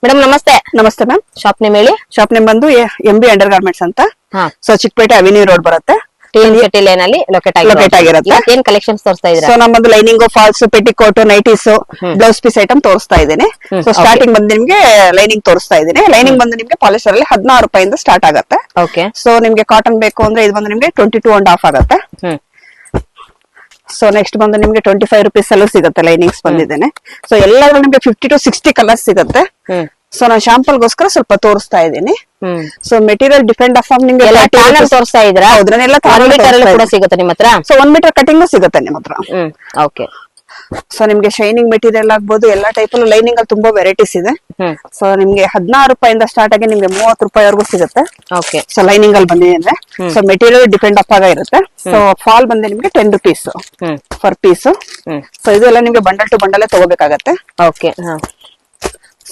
Madam ನಮಸ್ತೆ. ನಮಸ್ತೆ ma'am. Shop name ಹೇಳಿ. ಶಾಪ್ ನೇಮ್ ಬಂದು MB ಅಂಡರ್ ಗಾರ್ಮೆಂಟ್ಸ್ ಅಂತ. ಸೊ ಚಿಕ್ಕಪೇಟೆ ಅವೆನ್ಯೂ ರೋಡ್ ಬರುತ್ತೆ. TN ಸಿಟಿ ಲೈನ್ ಅಲ್ಲಿ ಲೊಕೇಟ್ ಆಗಿರುತ್ತೆ. ಏನ್ ಕಲೆಕ್ಷನ್ಸ್ ತೋರಿಸ್ತಾ ಇದ್ದೀರಾ? ಸೊ ನಮ್ಮದು lining, falls, petticoat, nighties, blouse piece item ತೋರಿಸ್ತಾ ಇದ್ದೀನಿ. ಸೊ ಸ್ಟಾರ್ಟಿಂಗ್ ಬಂದು ನಿಮ್ಗೆ ಲೈನಿಂಗ್ ತೋರಿಸ್ತಾ ಇದ್ದೀನಿ. ಲೈನಿಂಗ್ ಬಂದು ನಿಮ್ಗೆ ಪಾಲಿಸ್ಟರ್ ಅಲ್ಲಿ 16 ರೂಪಾಯಿಂದ ಸ್ಟಾರ್ಟ್ ಆಗುತ್ತೆ. ಓಕೆ. ಸೊ ನಿಮ್ಗೆ ಕಾಟನ್ ಬೇಕು ಅಂದ್ರೆ ಇದು ಬಂದು ನಿಮ್ಗೆ 22.5 ಆಗುತ್ತೆ. ಸೊ ನೆಕ್ಸ್ಟ್ ಬಂದು ನಿಮ್ಗೆ 25 ರೂಪೀಸ್ ಅಲ್ಲೂ ಸಿಗುತ್ತೆ. ಲೈನಿಂಗ್ಸ್ ಬಂದಿದ್ದೇನೆ. ಸೊ ಎಲ್ಲಾದ್ರೂ ನಿಮ್ಗೆ 50 to 60 ಕಲರ್ಸ್ ಸಿಗುತ್ತೆ. ಸೊ ನಾನು ಶಾಂಪಲ್ ಗೋಸ್ಕರ ಸ್ವಲ್ಪ ತೋರಿಸ್ತಾ ಇದ್ದೀನಿ. ಸೊ ಮೆಟೀರಿಯಲ್ ಡಿಪೆಂಡ್ ಆಫ್ ನಿಮ್ಗೆ ತೋರಿಸ್ತಾ ಇದ್ರಾ? ಹೌದ್ರನ್ನೆಲ್ಲ ಕೂಡ ಸಿಗುತ್ತೆ ನಿಮ್ಮ ಹತ್ರ. ಸೊ 1 ಮೀಟರ್ ಕಟಿಂಗ್ ಸಿಗುತ್ತೆ ನಿಮ್ಮ ಹತ್ರ. ಓಕೆ. ಸೊ ನಿಮ್ಗೆ ಶೈನಿಂಗ್ ಮೆಟೀರಿಯಲ್ ಆಗ್ಬೋದು, ಎಲ್ಲಾ ಟೈಪ್ ಅಲ್ಲಿ ಲೈನಿಂಗ್ ಅಲ್ಲಿ ತುಂಬಾ ವೆರೈಟೀಸ್ ಇದೆ. ಸೊ ನಿಮ್ಗೆ 16 ರೂಪಾಯಿಂದ ಸ್ಟಾರ್ಟ್ ಆಗಿ ನಿಮ್ಗೆ 30 ರೂಪಾಯಿವರೆಗೂ ಸಿಗುತ್ತೆ. ಓಕೆ. ಸೊ ಲೈನಿಂಗ್ ಅಲ್ಲಿ ಬಂದಿದೆ. ಸೊ ಮೆಟೀರಿಯಲ್ ಡಿಪೆಂಡ್ ಅಪ್ ಆಗ ಇರುತ್ತೆ. ಸೊ ಫಾಲ್ ಬಂದೆ ನಿಮ್ಗೆ 10 ರೂಪೀಸ್ ಪರ್ ಪೀಸ್. ಸೊ ಇದೆಲ್ಲ ನಿಮ್ಗೆ ಬಂಡಲ್ ಟು ಬಂಡಲ್ ತಗೋಬೇಕಾಗತ್ತೆ. ಓಕೆ.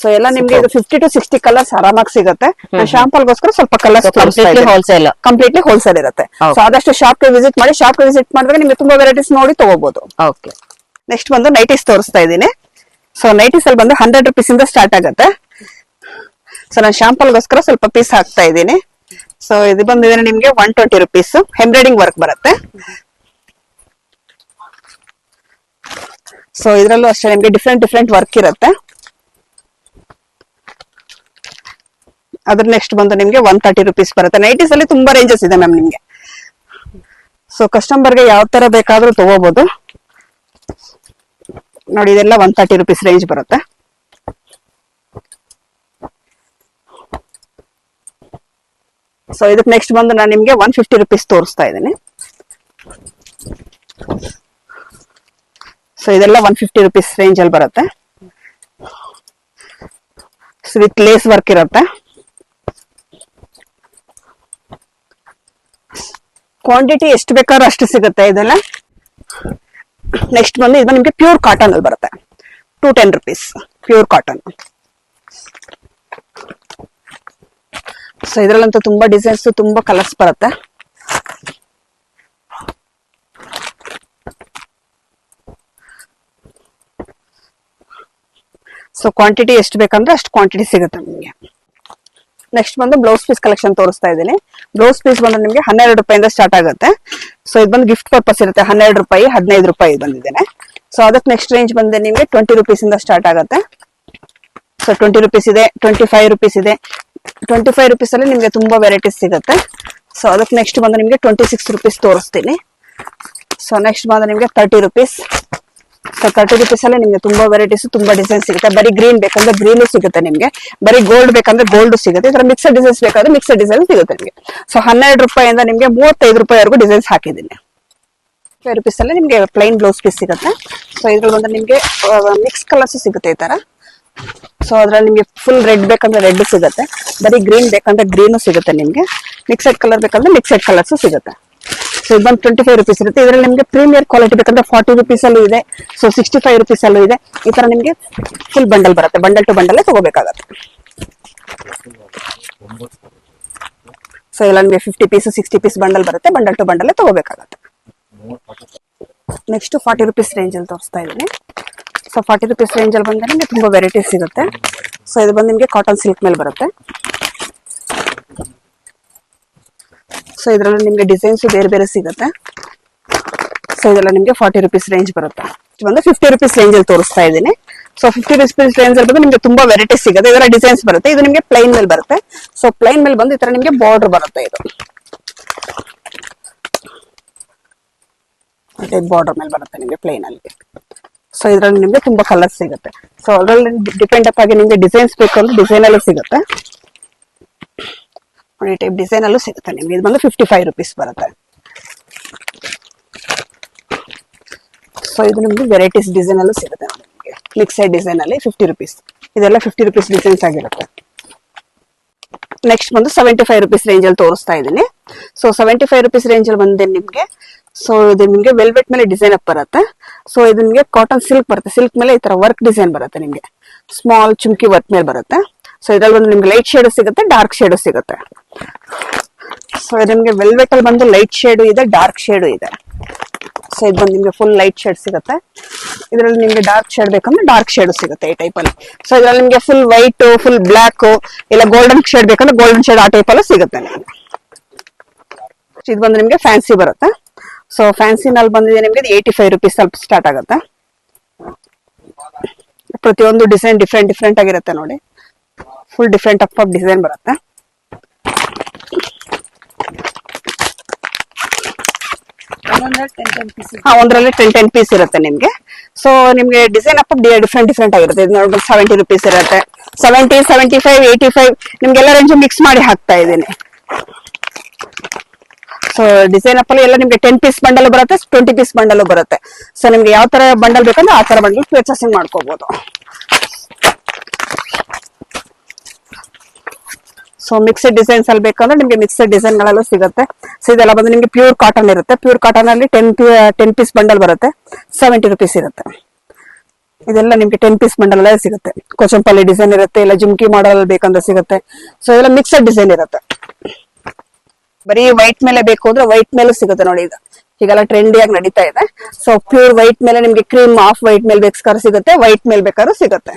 ಸೊ ಎಲ್ಲ ನಿಮ್ಗೆ ಇದು 50 to 60 ಕಲರ್ಸ್ ಆರಾಮಾಗಿ ಸಿಗುತ್ತೆ. ಶಾಂಪಲ್ ಗೋಸ್ಕರ ಸ್ವಲ್ಪ ಕಲರ್ಸ್ ಹೋಲ್ಸೇಲ್ ಕಂಪ್ಲೀಟ್ಲಿ ಹೋಲ್ಸೇಲ್ ಇರುತ್ತೆ. ಸೊ ಆದಷ್ಟು ಶಾಪ್ ಗೆ ವಿಸಿಟ್ ಮಾಡಿ. ಶಾಪ್ ಗೆ ವಿಸಿಟ್ ಮಾಡಿದ್ರೆ ನಿಮ್ಗೆ ತುಂಬಾ ವೆರೈಟೀಸ್ ನೋಡಿ ತಗೋಬಹುದು. ಓಕೆ. ನೆಕ್ಸ್ಟ್ ಬಂದು ನೈಟೀಸ್ ತೋರಿಸ್ತಾ ಇದ್ದೀನಿ. ಸೊ ನೈಟೀಸ್ ಅಲ್ಲಿ ಬಂದು 100 ರೂಪೀಸ್ ಇಂದ ಸ್ಟಾರ್ಟ್ ಆಗುತ್ತೆ. ಸೊ ನಾನು ಶಾಂಪಲ್ ಗೋಸ್ಕರ ಸ್ವಲ್ಪ ಪೀಸ್ ಹಾಕ್ತಾ ಇದ್ದೀನಿ. ಸೊ ಇದು ಬಂದಿದೆ ನಿಮ್ಗೆ 120 ರೂಪೀಸ್. ಎಂಬ್ರಾಯ್ಡಿಂಗ್ ವರ್ಕ್ ಬರುತ್ತೆ. ಸೊ ಇದ್ರಲ್ಲೂ ಅಷ್ಟೇ ನಿಮ್ಗೆ ಡಿಫ್ರೆಂಟ್ ವರ್ಕ್ ಇರುತ್ತೆ. ಅದ್ರ ನೆಕ್ಸ್ಟ್ ಬಂದು ನಿಮ್ಗೆ 130 ರೂಪೀಸ್ ಬರುತ್ತೆ. ನೈಟೀಸ್ ಅಲ್ಲಿ ತುಂಬಾ ರೇಂಜಸ್ ಇದೆ ಮ್ಯಾಮ್ ನಿಮ್ಗೆ. ಸೊ ಕಸ್ಟಮರ್ಗೆ ಯಾವ ತರ ಬೇಕಾದ್ರೂ ತಗೋಬಹುದು ನೋಡಿ. ಇದೆಲ್ಲ 130 ರೂಪೀಸ್ ರೇಂಜ್ ಬರುತ್ತೆ. ಸೊ ಇದಕ್ಕೆ ನೆಕ್ಸ್ಟ್ ಬಂದು ನಾನು ನಿಮ್ಗೆ 150 ರೂಪೀಸ್ ತೋರಿಸ್ತಾ ಇದ್ದೀನಿ. ಸೊ ಇದೆಲ್ಲ 150 ರೂಪೀಸ್ ರೇಂಜ್ ಅಲ್ಲಿ ಬರುತ್ತೆ. ವಿತ್ ಲೇಸ್ ವರ್ಕ್ ಇರುತ್ತೆ. ಕ್ವಾಂಟಿಟಿ ಎಷ್ಟು ಬೇಕಾದ್ರೂ ಅಷ್ಟು ಸಿಗುತ್ತೆ ಇದೆಲ್ಲ. ನೆಕ್ಸ್ಟ್ ಬಂದು ಇದು ನಿಮ್ಗೆ ಪ್ಯೂರ್ ಕಾಟನ್ ಅಲ್ಲಿ ಬರುತ್ತೆ. 210 ರೂಪೀಸ್ ಪ್ಯೂರ್ ಕಾಟನ್. ಸೊ ಇದ್ರಲ್ಲಂತೂ ತುಂಬಾ ಡಿಸೈನ್ಸ್, ತುಂಬಾ ಕಲರ್ಸ್ ಬರುತ್ತೆ. ಸೊ ಕ್ವಾಂಟಿಟಿ ಎಷ್ಟು ಬೇಕಂದ್ರೆ ಅಷ್ಟು ಕ್ವಾಂಟಿಟಿ ಸಿಗುತ್ತೆ ನಿಮ್ಗೆ. ನೆಕ್ಸ್ಟ್ ಬಂದು ಬ್ಲೌಸ್ ಪೀಸ್ ಕಲೆಕ್ಷನ್ ತೋರಿಸ್ತಾ ಇದ್ದೀನಿ. ಬ್ಲೌಸ್ ಪೀಸ್ ಬಂದು ನಿಮ್ಗೆ 12 ರೂಪಾಯಿಂದ ಸ್ಟಾರ್ಟ್ ಆಗುತ್ತೆ. ಸೊ ಇದು ಬಂದು ಗಿಫ್ಟ್ ಪರ್ಪಸ್ ಇರುತ್ತೆ. 12 ರೂಪಾಯಿ, 15 ರೂಪಾಯಿ ಬಂದಿದ್ದೇನೆ. ಸೊ ಅದಕ್ಕೆ ನೆಕ್ಸ್ಟ್ ರೇಂಜ್ ಬಂದೆ ನಿಮ್ಗೆ 20 ರೂಪೀಸ್ ಇಂದ ಸ್ಟಾರ್ಟ್ ಆಗುತ್ತೆ. ಸೊ 20 ರೂಪೀಸ್ ಇದೆ, 25 ರೂಪೀಸ್ ಇದೆ. 25 ರೂಪೀಸ್ ಅಲ್ಲಿ ನಿಮ್ಗೆ ತುಂಬಾ ವೆರೈಟೀಸ್ ಸಿಗುತ್ತೆ. ಸೊ ಅದಕ್ಕೆ ನೆಕ್ಸ್ಟ್ ಬಂದು ನಿಮ್ಗೆ 26 ರೂಪೀಸ್ ತೋರಿಸ್ತೀನಿ. ಸೊ ನೆಕ್ಸ್ಟ್ ಬಂದು ನಿಮ್ಗೆ 30 ರೂಪೀಸ್. ಸೊ 30 ರೂಪೀಸ್ ಅಲ್ಲಿ ನಿಮ್ಗೆ ತುಂಬಾ ವೆರೈಟೀಸ್, ತುಂಬಾ ಡಿಸೈನ್ ಸಿಗುತ್ತೆ. ಬರೀ ಗ್ರೀನ್ ಬೇಕಂದ್ರೆ ಗ್ರೀನು ಸಿಗುತ್ತೆ ನಿಮ್ಗೆ. ಬರೀ ಗೋಲ್ಡ್ ಬೇಕಂದ್ರೆ ಗೋಲ್ಡ್ ಸಿಗುತ್ತೆ. ಈ ತರ ಮಿಕ್ಸಡ್ ಡಿಸೈನ್ಸ್ ಬೇಕಾದ್ರೆ ಮಿಕ್ಸಡ್ ಡಿಸೈನ್ ಸಿಗುತ್ತೆ ನಿಮ್ಗೆ. ಸೊ 12 ರೂಪಾಯಿಂದ ನಿಮ್ಗೆ 35 ರೂಪಾಯಿವರೆಗೂ ಡಿಸೈನ್ಸ್ ಹಾಕಿದ್ದೀನಿ. 5 ರೂಪೀಸ್ ಅಲ್ಲಿ ನಿಮ್ಗೆ ಪ್ಲೈನ್ ಬ್ಲೌಸ್ ಪೀಸ್ ಸಿಗುತ್ತೆ. ಸೊ ಇದ್ರಲ್ಲಿ ಬಂದ್ರೆ ನಿಮ್ಗೆ ಮಿಕ್ಸ್ ಕಲರ್ಸ್ ಸಿಗುತ್ತೆ ಈ ತರ. ಸೊ ಅದ್ರಲ್ಲಿ ನಿಮ್ಗೆ ಫುಲ್ ರೆಡ್ ಬೇಕಂದ್ರೆ ರೆಡ್ ಸಿಗುತ್ತೆ. ಬರೀ ಗ್ರೀನ್ ಬೇಕಂದ್ರೆ ಗ್ರೀನು ಸಿಗುತ್ತೆ ನಿಮ್ಗೆ. ಮಿಕ್ಸೆಡ್ ಕಲರ್ ಬೇಕಂದ್ರೆ ಮಿಕ್ಸೆಡ್ ಕಲರ್ಸ್ ಸಿಗುತ್ತೆ. ಸೊ ಇದು ಬಂದು 25 ರೂಪೀಸ್ ಇರುತ್ತೆ. ಇದ್ರಲ್ಲಿ ನಿಮ್ಗೆ ಪ್ರೀಮಿಯರ್ ಕ್ವಾಲಿಟಿ ಬೇಕಂದ್ರೆ 40 ರೂಪೀಸ್ ಅಲ್ಲೂ ಇದೆ. ಸೊ 65 ರೂಪೀಸ್ ಅಲ್ಲೂ ಇದೆ. ಈ ತರ ನಿಮ್ಗೆ ಫುಲ್ ಬಂಡಲ್ ಬರುತ್ತೆ. ಬಂಡಲ್ ಟು ಬಂಡಲ್ ತಗೋಬೇಕಾಗತ್ತೆ. ಸೊ ಇಲ್ಲ ನಿಮ್ಗೆ 50 ಪೀಸ್ 60 ಪೀಸ್ ಬಂಡಲ್ ಬರುತ್ತೆ. ಬಂಡಲ್ ಟು ಬಂಡಲ್ ತಗೋಬೇಕಾಗತ್ತೆ. ನೆಕ್ಸ್ಟ್ 40 ರೂಪೀಸ್ ರೇಂಜ್ ಅಲ್ಲಿ ತೋರಿಸ್ತಾ ಇದ್ದೀನಿ. ಸೊ 40 ರೂಪೀಸ್ ರೇಂಜ್ ಅಲ್ಲಿ ಬಂದ್ರೆ ನಿಮ್ಗೆ ತುಂಬಾ ವೆರೈಟೀಸ್ ಸಿಗುತ್ತೆ. ಸೊ ಇದು ಬಂದು ನಿಮ್ಗೆ ಕಾಟನ್ ಸಿಲ್ಕ್ ಮೇಲೆ ಬರುತ್ತೆ. ಸೊ ಇದ್ರಲ್ಲಿ ನಿಮ್ಗೆ ಡಿಸೈನ್ಸ್ ಬೇರೆ ಬೇರೆ ಸಿಗುತ್ತೆ. ಸೊ ಇದೆಲ್ಲ ನಿಮ್ಗೆ 40 ರೂಪೀಸ್ ರೇಂಜ್ ಬರುತ್ತೆ. ಒಂದು 50 ರೂಪೀಸ್ ರೇಂಜ್ ಅಲ್ಲಿ ತೋರಿಸ್ತಾ ಇದ್ದೀನಿ. ಸೊ 50 ರೂಪೀಸ್ ರೇಂಜ್ ಅಲ್ಲಿ ಬಂದು ನಿಮ್ಗೆ ತುಂಬಾ ವೆರೈಟೀಸ್ ಸಿಗುತ್ತೆ. ಇದರ ಡಿಸೈನ್ಸ್ ಬರುತ್ತೆ. ಇದು ನಿಮ್ಗೆ ಪ್ಲೈನ್ ಮೇಲೆ ಬರುತ್ತೆ. ಸೊ ಪ್ಲೈನ್ ಮೇಲೆ ಬಂದು ಈ ತರ ನಿಮ್ಗೆ ಬಾರ್ಡರ್ ಬರುತ್ತೆ. ಇದು ಬಾರ್ಡರ್ ಮೇಲೆ ಬರುತ್ತೆ ನಿಮ್ಗೆ ಪ್ಲೈನ್ ಅಲ್ಲಿ. ಸೊ ಇದ್ರಲ್ಲಿ ನಿಮ್ಗೆ ತುಂಬಾ ಕಲರ್ಸ್ ಸಿಗುತ್ತೆ. ಸೊ ಅದ್ರಲ್ಲಿ ಡಿಪೆಂಡ್ ಅಪ್ ಆಗಿ ನಿಮ್ಗೆ ಡಿಸೈನ್ಸ್ ಬೇಕು ಅಂದ್ರೆ ಡಿಸೈನ್ ಅಲ್ಲೂ ಸಿಗುತ್ತೆ. ಈ ಟೈಪ್ ಡಿಸೈನ್ ಅಲ್ಲೂ ಸಿಗುತ್ತೆ ನಿಮ್ಗೆ. ಇದು ಬಂದು 55 ರೂಪೀಸ್ ಬರುತ್ತೆ. ಸೊ ಇದು ನಿಮ್ಗೆ ವೆರೈಟೀಸ್ ಡಿಸೈನ್ ಅಲ್ಲೂ ಸಿಗುತ್ತೆ ನಿಮಗೆ. ಮಿಕ್ಸೆಡ್ ಡಿಸೈನ್ ಅಲ್ಲಿ 50 ರೂಪೀಸ್. ಇದೆಲ್ಲ 50 ರೂಪೀಸ್ ಡಿಸೈನ್ಸ್ ಆಗಿರುತ್ತೆ. ನೆಕ್ಸ್ಟ್ ಬಂದು 75 ರೂಪೀಸ್ ರೇಂಜ್ ಅಲ್ಲಿ ತೋರಿಸ್ತಾ ಇದ್ದೀನಿ. ಸೊ 75 ರೂಪೀಸ್ ರೇಂಜ್ ಅಲ್ಲಿ ಬಂದೆ ನಿಮ್ಗೆ. ಸೊ ಇದು ನಿಮ್ಗೆ ವೆಲ್ವೆಟ್ ಮೇಲೆ ಡಿಸೈನ್ ಅಪ್ ಬರುತ್ತೆ. ಸೊ ಇದು ನಿಮ್ಗೆ ಕಾಟನ್ ಸಿಲ್ಕ್ ಬರುತ್ತೆ. ಸಿಲ್ಕ್ ಮೇಲೆ ಈ ತರ ವರ್ಕ್ ಡಿಸೈನ್ ಬರುತ್ತೆ ನಿಮ್ಗೆ. ಸ್ಮಾಲ್ ಚುಮ್ಕಿ ವರ್ಕ್ ಮೇಲೆ ಬರುತ್ತೆ. ಸೊ ಇದ್ರಲ್ಲಿ ಒಂದು ನಿಮ್ಗೆ ಲೈಟ್ ಶೇಡ್ ಸಿಗುತ್ತೆ, ಡಾರ್ಕ್ ಶೇಡ್ ಸಿಗುತ್ತೆ. ಸೊ ನಿಮ್ಗೆ ವೆಲ್ವೆಟ್ ಅಲ್ಲಿ ಬಂದು ಲೈಟ್ ಶೇಡ್ ಇದೆ, ಡಾರ್ಕ್ ಶೇಡ್ ಇದೆ. ಸೊ ಸೊ ಇದು ಬಂದು ನಿಮ್ಗೆ ಫುಲ್ ಲೈಟ್ ಶೇಡ್ ಸಿಗುತ್ತೆ. ಇದರಲ್ಲಿ ನಿಮ್ಗೆ ಡಾರ್ಕ್ ಶೇಡ್ ಬೇಕಂದ್ರೆ ಡಾರ್ಕ್ ಶೇಡ್ ಸಿಗುತ್ತೆ ಈ ಟೈಪ್ ಅಲ್ಲಿ. ಸೊ ಇದ್ರಲ್ಲಿ ನಿಮ್ಗೆ ಫುಲ್ ವೈಟ್, ಫುಲ್ ಬ್ಲಾಕ್, ಇಲ್ಲ ಗೋಲ್ಡನ್ ಶೇಡ್ ಬೇಕಂದ್ರೆ ಗೋಲ್ಡನ್ ಶೇಡ್ ಆ ಟೈಪ್ ಅಲ್ಲೂ ಸಿಗುತ್ತೆ ನಿಮ್ಗೆ. ಇದು ಬಂದು ನಿಮ್ಗೆ ಫ್ಯಾನ್ಸಿ ಬರುತ್ತೆ. ಸೊ ಫ್ಯಾನ್ಸಿನಲ್ಲಿ ಬಂದಿದೆ ನಿಮ್ಗೆ 85 rupees ಸ್ವಲ್ಪ ಸ್ಟಾರ್ಟ್ ಆಗುತ್ತೆ. ಪ್ರತಿಯೊಂದು ಡಿಸೈನ್ ಡಿಫ್ರೆಂಟ್ ಆಗಿರುತ್ತೆ ನೋಡಿ. ಫುಲ್ ಡಿಫ್ರೆಂಟ್ ಆಫ್ ಡಿಸೈನ್ ಬರುತ್ತೆ. ಒಂದ್ರಲ್ಲಿ 10 ಪೀಸ್ ಇರುತ್ತೆ ನಿಮ್ಗೆ. ಸೊ ನಿಮ್ಗೆ ಡಿಸೈನ್ ಅಪ್ ಡಿಫ್ರೆಂಟ್ ಆಗಿರುತ್ತೆ. ಇದು ನೋಡಿ 70 rupees ಇರುತ್ತೆ, 70, 75, 85 ನಿಮ್ಗೆಲ್ಲ ರೇಂಜ್ ಮಿಕ್ಸ್ ಮಾಡಿ ಹಾಕ್ತಾ ಇದ್ದೀನಿ. ಸೊ ಡಿಸೈನ್ ಅಪ್ ಅಲ್ಲಿ ಎಲ್ಲ ನಿಮ್ಗೆ 10 ಪೀಸ್ ಬಂಡಲ್ ಬರುತ್ತೆ, 20 ಪೀಸ್ ಬಂಡಲ್ ಬರುತ್ತೆ. ಸೊ ನಿಮ್ಗೆ ಯಾವ ತರ ಬಂಡಲ್ ಬೇಕಂದ್ರೆ ಆ ತರ ಬಂಡಲ್ ಪರ್ಚೇಸಿಂಗ್ ಮಾಡ್ಕೋಬಹುದು. ಸೊ ಮಿಕ್ಸ್ಡ್ ಡಿಸೈನ್ಸ್ ಅಲ್ಲಿ ಬೇಕಂದ್ರೆ ನಿಮ್ಗೆ ಮಿಕ್ಸ್ಡ್ ಡಿಸೈನ್ ಗಳೆಲ್ಲ ಸಿಗುತ್ತೆ. ಸೊ ಇದೆಲ್ಲ ಬಂದು ನಿಮ್ಗೆ ಪ್ಯೂರ್ ಕಾಟನ್ ಇರುತ್ತೆ. ಪ್ಯೂರ್ ಕಾಟನ್ ಅಲ್ಲಿ 10 ಪೀಸ್ ಬಂಡಲ್ ಬರುತ್ತೆ, 70 rupees ಇರುತ್ತೆ. ಇದೆಲ್ಲ ನಿಮ್ಗೆ 10 ಪೀಸ್ ಬಂಡಲ್ ಎಲ್ಲ ಸಿಗುತ್ತೆ. ಕೊಚಂಪಲ್ಲಿ ಡಿಸೈನ್ ಇರುತ್ತೆ, ಇಲ್ಲ ಜುಮ್ಕಿ ಮಾಡಲ್ ಬೇಕಂದ್ರೆ ಸಿಗುತ್ತೆ. ಸೊ ಇದೆಲ್ಲ ಮಿಕ್ಸ್ಡ್ ಡಿಸೈನ್ ಇರುತ್ತೆ. ಬರೀ ವೈಟ್ ಮೇಲೆ ಬೇಕು ಅಂದ್ರೆ ವೈಟ್ ಮೇಲೂ ಸಿಗುತ್ತೆ ನೋಡಿ. ಇದು ಈಗೆಲ್ಲ ಟ್ರೆಂಡಿಯಾಗಿ ನಡೀತಾ ಇದೆ. ಸೊ ಪ್ಯೂರ್ ವೈಟ್ ಮೇಲೆ ನಿಮ್ಗೆ ಕ್ರೀಮ್ ಆಫ್ ವೈಟ್ ಮೇಲೆ ಬೇಕಾದ್ರೂ ಸಿಗುತ್ತೆ, ವೈಟ್ ಮೇಲೆ ಬೇಕಾದ್ರೂ ಸಿಗುತ್ತೆ.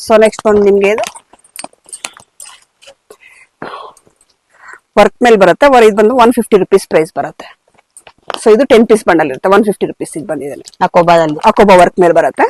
ಸೊ ನೆಕ್ಸ್ಟ್ ಒಂದು ನಿಮ್ಗೆ ಇದು ವರ್ಕ್ ಮೇಲೆ ಬರುತ್ತೆ. ಇದು ಬಂದು 150 rupees ಪ್ರೈಸ್ ಬರುತ್ತೆ. ಸೊ ಇದು 10 ಪೀಸ್ ಬಂಡಲ್ ಇರುತ್ತೆ, 150 rupees ಇದು ಬಂದಿದೆ. ಅಕೋಬಾದಲ್ಲಿ ಅಕೋಬಾ ವರ್ಕ್ ಮೇಲೆ ಬರುತ್ತೆ.